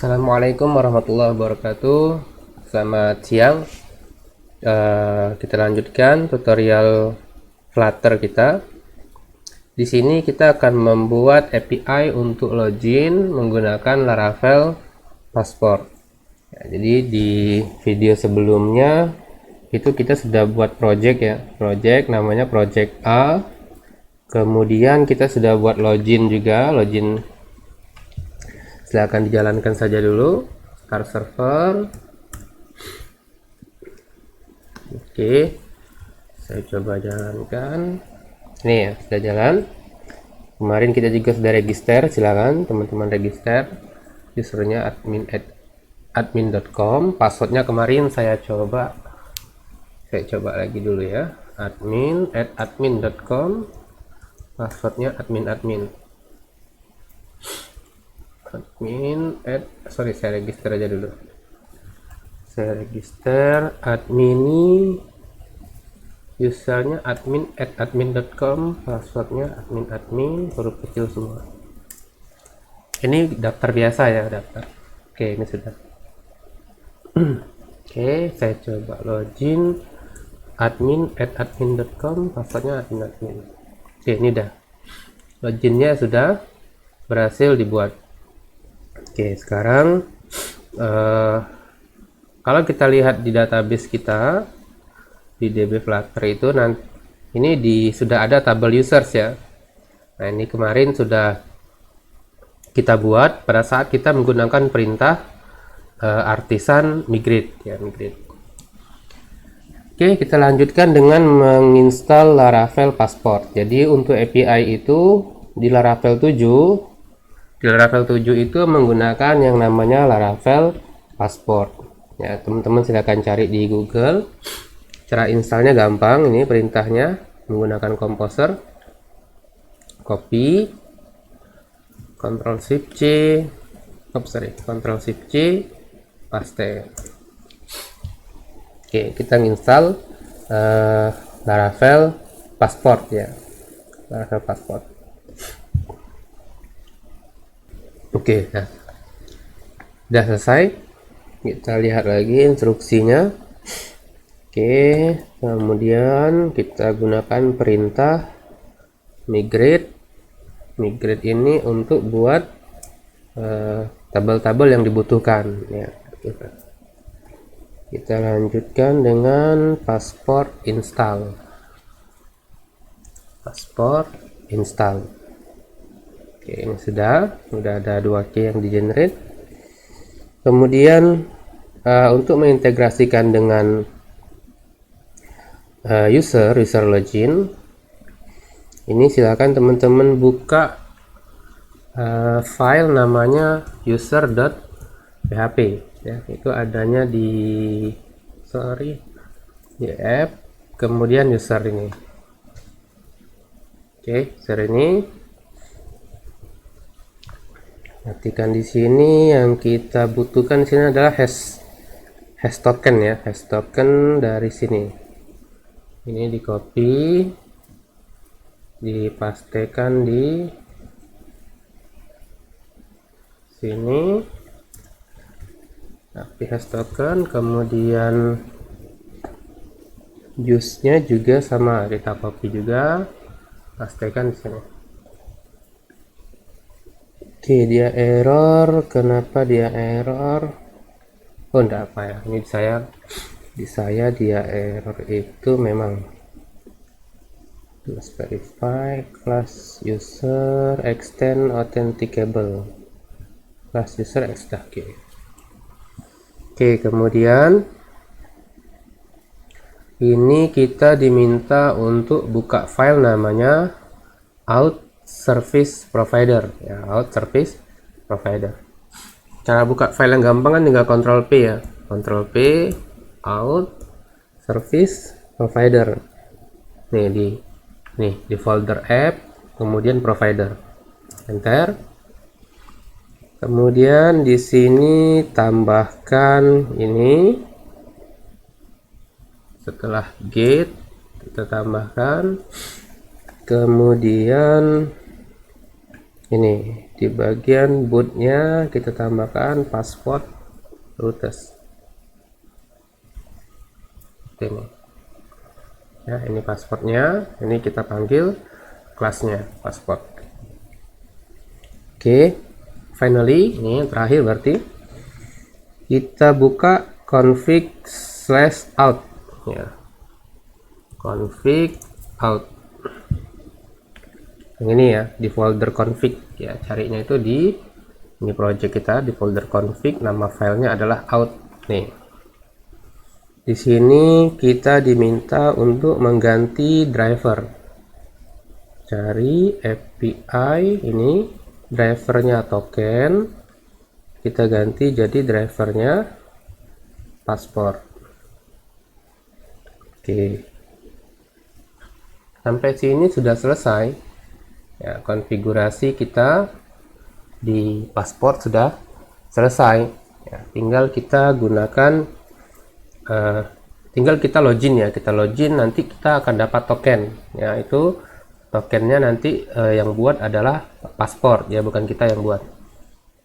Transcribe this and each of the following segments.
Assalamualaikum warahmatullahi wabarakatuh. Selamat siang. Kita lanjutkan tutorial Flutter kita. Di sini kita akan membuat API untuk login menggunakan Laravel Passport. Ya, jadi di video sebelumnya itu kita sudah buat project ya, project namanya project A. Kemudian kita sudah buat login juga, login. Silahkan dijalankan saja dulu. Start server. Oke, saya coba jalankan. Ini ya, sudah jalan. Kemarin kita juga sudah register. Silakan teman-teman register. Usernya admin.com. Passwordnya kemarin saya coba lagi dulu ya. admin@admin.com. Passwordnya admin. Saya register aja dulu. Saya register admini, usernya admin@admin.com, passwordnya admin, huruf kecil semua. Ini daftar biasa ya, daftar. Oke, ini sudah. Oke, saya coba login admin@admin.com, passwordnya admin. Oke, ini dah. Loginnya sudah berhasil dibuat. Oke, sekarang kalau kita lihat di database kita di DB Flutter itu nanti ini sudah ada tabel users ya. Nah, ini kemarin sudah kita buat pada saat kita menggunakan perintah artisan migrate ya, migrate. Oke, kita lanjutkan dengan menginstal Laravel Passport. Jadi untuk API itu di Laravel 7 itu menggunakan yang namanya Laravel Passport. Ya, teman-teman silakan cari di Google. Cara installnya gampang, ini perintahnya menggunakan Composer. Copy, Ctrl Shift C, paste. Oke, kita install Laravel Passport ya. Laravel Passport. Oke, nah, udah selesai. Kita lihat lagi instruksinya. Oke, kemudian kita gunakan perintah migrate ini untuk buat tabel-tabel yang dibutuhkan ya. Kita lanjutkan dengan passport install. Oke, ini sudah ada 2 key yang di generate. Kemudian untuk mengintegrasikan dengan user login, ini silakan teman-teman buka file namanya user.php ya, itu adanya di app, kemudian user ini. Oke, user ini. Perhatikan di sini yang kita butuhkan di sini adalah hash token ya, hash token dari sini. Ini di copy, dipastekan di sini. Tapi hash token, kemudian use-nya juga sama, kita copy juga, pastekan di sini. Oke, dia error. Kenapa dia error? Oh, enggak apa ya, ini di saya dia error itu memang class verify, class user extend authenticable, class user extend. Oke, kemudian ini kita diminta untuk buka file namanya out service provider ya, out service provider. Cara buka file yang gampang kan tinggal Ctrl P ya, Ctrl P, out service provider. Nih di folder app, kemudian provider, enter. Kemudian di sini tambahkan ini, setelah get kita tambahkan, kemudian ini di bagian bootnya kita tambahkan password routes ini ya, ini passwordnya, ini kita panggil kelasnya password. Oke, finally ini yang terakhir berarti kita buka config/out ya, config out yang ini ya, di folder config ya, carinya itu di ini project kita di folder config, nama filenya adalah out nih. Di sini kita diminta untuk mengganti driver, cari API ini drivernya token, kita ganti jadi drivernya paspor. Oke, sampai sini sudah selesai ya, konfigurasi kita di paspor sudah selesai ya, tinggal kita gunakan tinggal kita login ya, kita login nanti kita akan dapat token ya, itu tokennya nanti yang buat adalah paspor ya, bukan kita yang buat.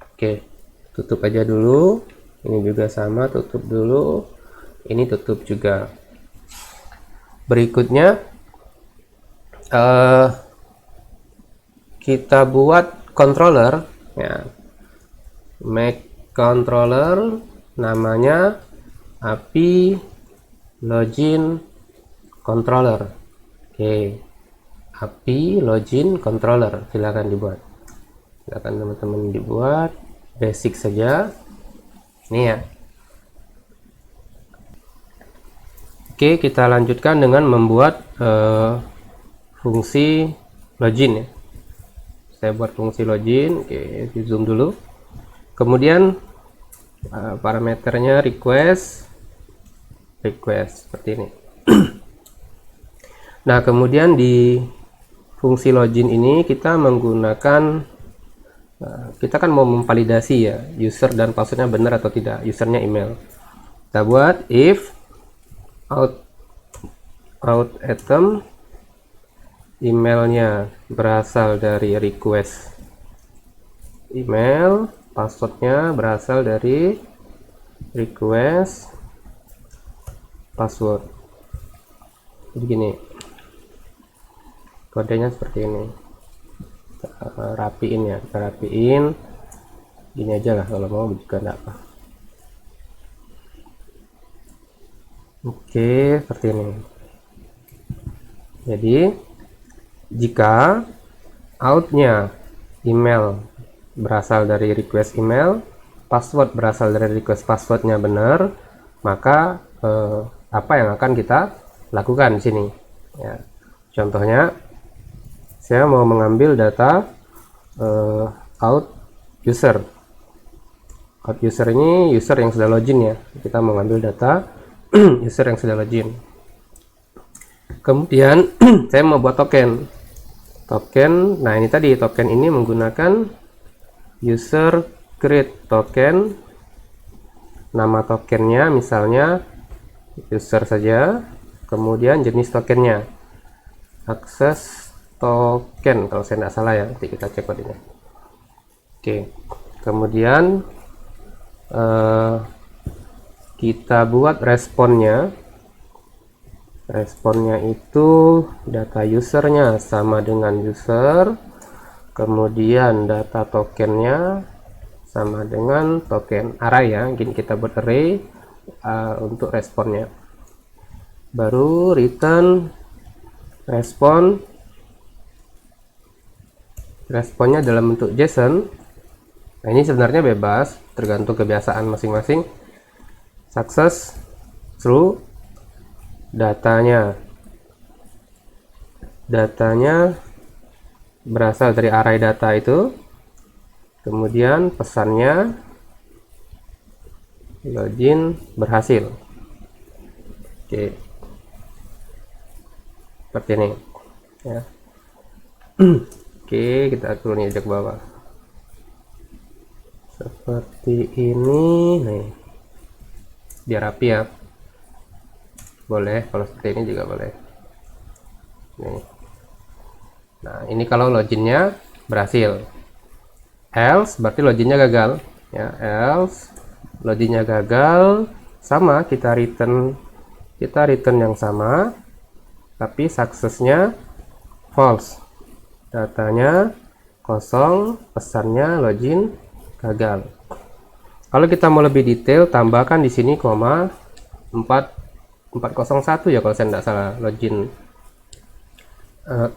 Oke, tutup aja dulu, ini juga sama, tutup dulu, ini tutup juga. Berikutnya kita buat controller ya, make controller namanya API login controller. Oke, API login controller, silakan dibuat, silakan teman-teman dibuat, basic saja ini ya. Oke, kita lanjutkan dengan membuat fungsi login ya. Saya buat fungsi login. Oke, di zoom dulu. Kemudian parameternya request seperti ini. Nah, kemudian di fungsi login ini kita menggunakan kita kan mau memvalidasi ya, user dan passwordnya benar atau tidak, usernya email. Kita buat if out item emailnya berasal dari request email, passwordnya berasal dari request password. Jadi gini kodenya, seperti ini. Kita rapiin ya, kita rapiin gini aja lah, kalau mau juga enggak apa. Oke, seperti ini. Jadi jika outnya email berasal dari request email, password berasal dari request passwordnya benar, maka apa yang akan kita lakukan di sini ya. Contohnya saya mau mengambil data out user ini user yang sudah login ya, kita mengambil data user yang sudah login. Kemudian saya mau buat token. Nah ini tadi token ini menggunakan user create token, nama tokennya misalnya user saja, kemudian jenis tokennya akses token kalau saya tidak salah ya, nanti kita cek kodenya. Oke, kemudian kita buat responnya itu data usernya sama dengan user, kemudian data tokennya sama dengan token array ya, gini kita buat array untuk responnya, baru return responnya dalam bentuk JSON. Nah ini sebenarnya bebas, tergantung kebiasaan masing-masing. Success through datanya berasal dari array data itu, kemudian pesannya login berhasil. Oke, seperti ini ya. Oke, kita turun aja ke bawah seperti ini nih, biar rapi ya. Boleh kalau seperti ini juga boleh nih. Nah ini kalau loginnya berhasil. else berarti loginnya gagal ya, else loginnya gagal, sama kita return yang sama tapi suksesnya false, datanya kosong, pesannya login gagal. Kalau kita mau lebih detail, tambahkan di sini koma 401 ya kalau saya tidak salah, login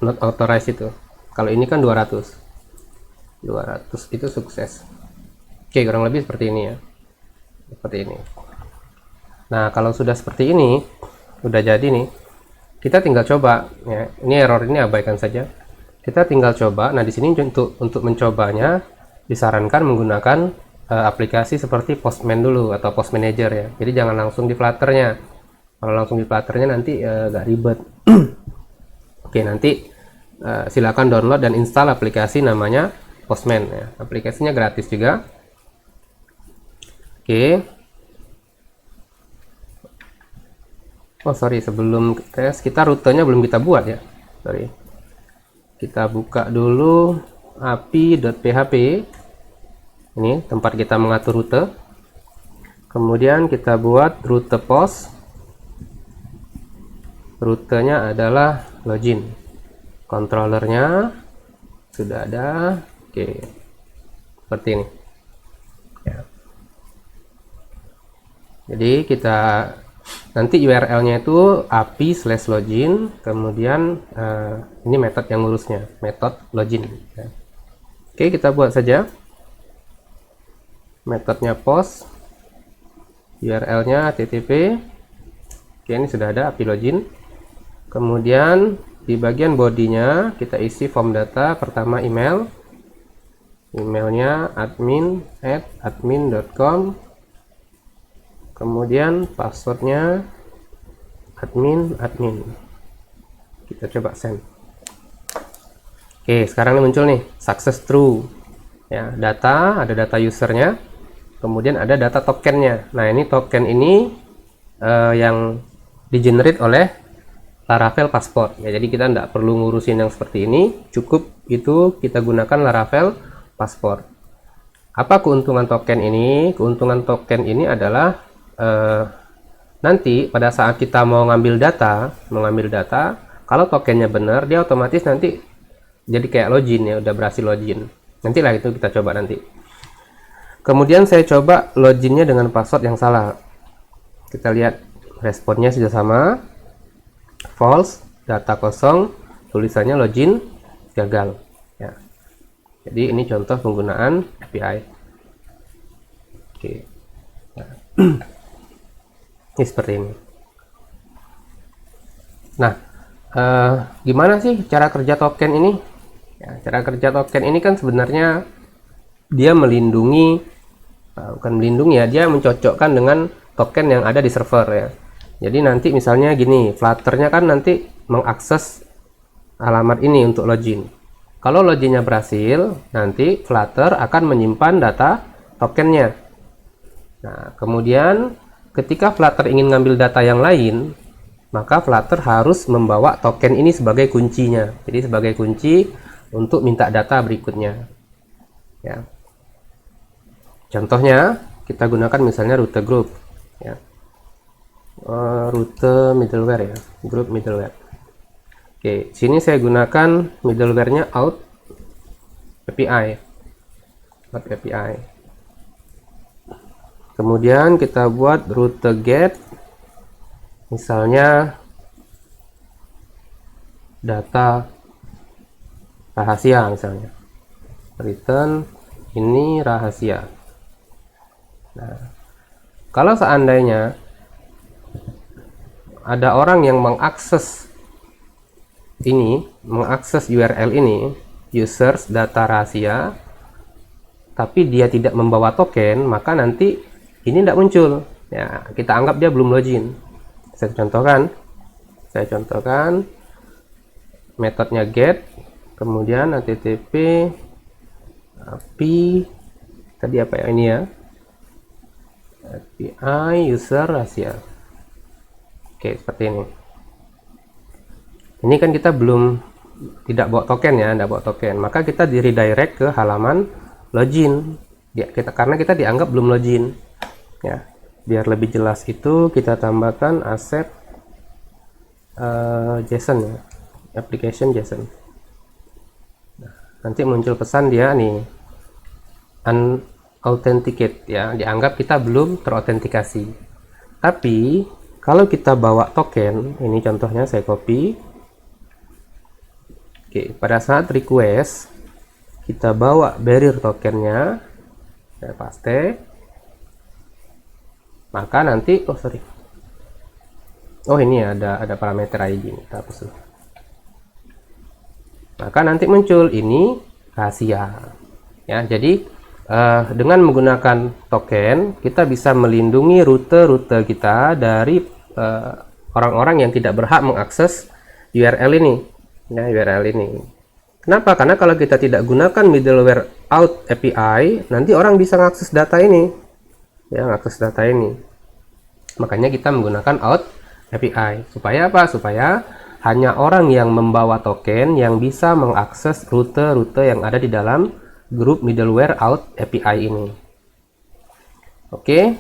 not authorized itu. Kalau ini kan 200 itu sukses. Oke, kurang lebih seperti ini ya, seperti ini. Nah, kalau sudah seperti ini, udah jadi nih, kita tinggal coba ya. Ini error ini abaikan saja, kita tinggal coba. Nah, di sini untuk mencobanya disarankan menggunakan aplikasi seperti Postman dulu atau Post Manager ya. Jadi jangan langsung di Flutter-nya. Kalau langsung di Flutter-nya nanti agak ribet. Oke, nanti silakan download dan install aplikasi namanya Postman ya. Aplikasinya gratis juga. Oke. Oh sorry, sebelum tes kita rutenya belum kita buat ya. Sorry. Kita buka dulu api.php. Ini tempat kita mengatur rute. Kemudian kita buat rute post. Rutenya adalah login. Controllernya sudah ada. Oke, seperti ini ya. Jadi kita nanti URL-nya itu api/login, kemudian ini metode yang ngurusnya, metode login ya. Oke, kita buat saja metodenya post, URL-nya http. Oke, ini sudah ada api login. Kemudian di bagian bodinya kita isi form data. Pertama emailnya admin@admin.com, kemudian passwordnya admin. Kita coba send. Oke, sekarang ini muncul nih success true ya, ada data usernya, kemudian ada data tokennya. Nah, ini token ini yang di-generate oleh Laravel Passport ya. Jadi kita tidak perlu ngurusin yang seperti ini, cukup itu kita gunakan Laravel Passport. Apa keuntungan token ini? Keuntungan token ini adalah nanti pada saat kita mau ngambil data, kalau tokennya benar, dia otomatis nanti jadi kayak login ya, udah berhasil login. Nantilah itu kita coba nanti. Kemudian saya coba loginnya dengan password yang salah. Kita lihat responnya sudah sama, false, data kosong, tulisannya login gagal ya. Jadi ini contoh penggunaan API. Oke. Nah. Ini seperti ini. Nah, gimana sih cara kerja token ini ya? Cara kerja token ini kan sebenarnya dia melindungi, bukan melindungi ya, dia mencocokkan dengan token yang ada di server ya. Jadi nanti misalnya gini, Flutter-nya kan nanti mengakses alamat ini untuk login. Kalau loginnya berhasil, nanti Flutter akan menyimpan data tokennya. Nah, kemudian ketika Flutter ingin ngambil data yang lain, maka Flutter harus membawa token ini sebagai kuncinya. Jadi sebagai kunci untuk minta data berikutnya. Ya. Contohnya kita gunakan misalnya rute group. Ya. Rute middleware ya, group middleware. Oke, sini saya gunakan middleware-nya out API. Kemudian kita buat rute get, misalnya data rahasia misalnya, return ini rahasia. Nah, kalau seandainya ada orang yang mengakses URL ini, users data rahasia, tapi dia tidak membawa token, maka nanti ini tidak muncul ya, kita anggap dia belum login. Saya contohkan metodenya get, kemudian http api tadi apa ya, ini ya, API user rahasia. Oke, seperti ini. Ini kan kita tidak bawa token ya, maka kita di redirect ke halaman login. Karena kita dianggap belum login. Ya, biar lebih jelas itu kita tambahkan aset JSON ya, application JSON. Nah, nanti muncul pesan dia nih, unauthenticate ya, dianggap kita belum terautentikasi. Tapi kalau kita bawa token, ini contohnya saya copy. Oke, pada saat request kita bawa barrier tokennya, saya paste, maka nanti ini ada parameter ID, kita hapus dulu. Maka nanti muncul ini rahasia ya. Jadi dengan menggunakan token kita bisa melindungi rute-rute kita dari orang-orang yang tidak berhak mengakses URL ini ya, URL ini. Kenapa? Karena kalau kita tidak gunakan middleware out API, nanti orang bisa mengakses data ini ya, mengakses data ini. Makanya kita menggunakan out API. Supaya apa? Supaya hanya orang yang membawa token yang bisa mengakses rute-rute yang ada di dalam grup middleware out API ini. Oke,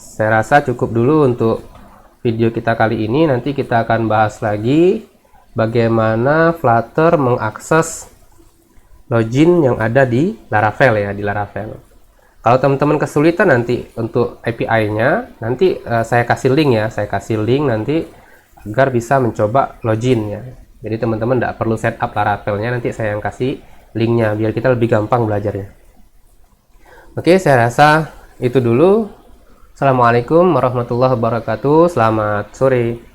saya rasa cukup dulu untuk video kita kali ini. Nanti kita akan bahas lagi bagaimana Flutter mengakses login yang ada di Laravel ya, di Laravel. Kalau teman-teman kesulitan nanti untuk API-nya, nanti saya kasih link ya, nanti agar bisa mencoba login ya. Jadi teman-teman tidak perlu setup Laravelnya, nanti saya yang kasih linknya biar kita lebih gampang belajarnya. Oke, saya rasa itu dulu. Assalamualaikum warahmatullahi wabarakatuh. Selamat sore.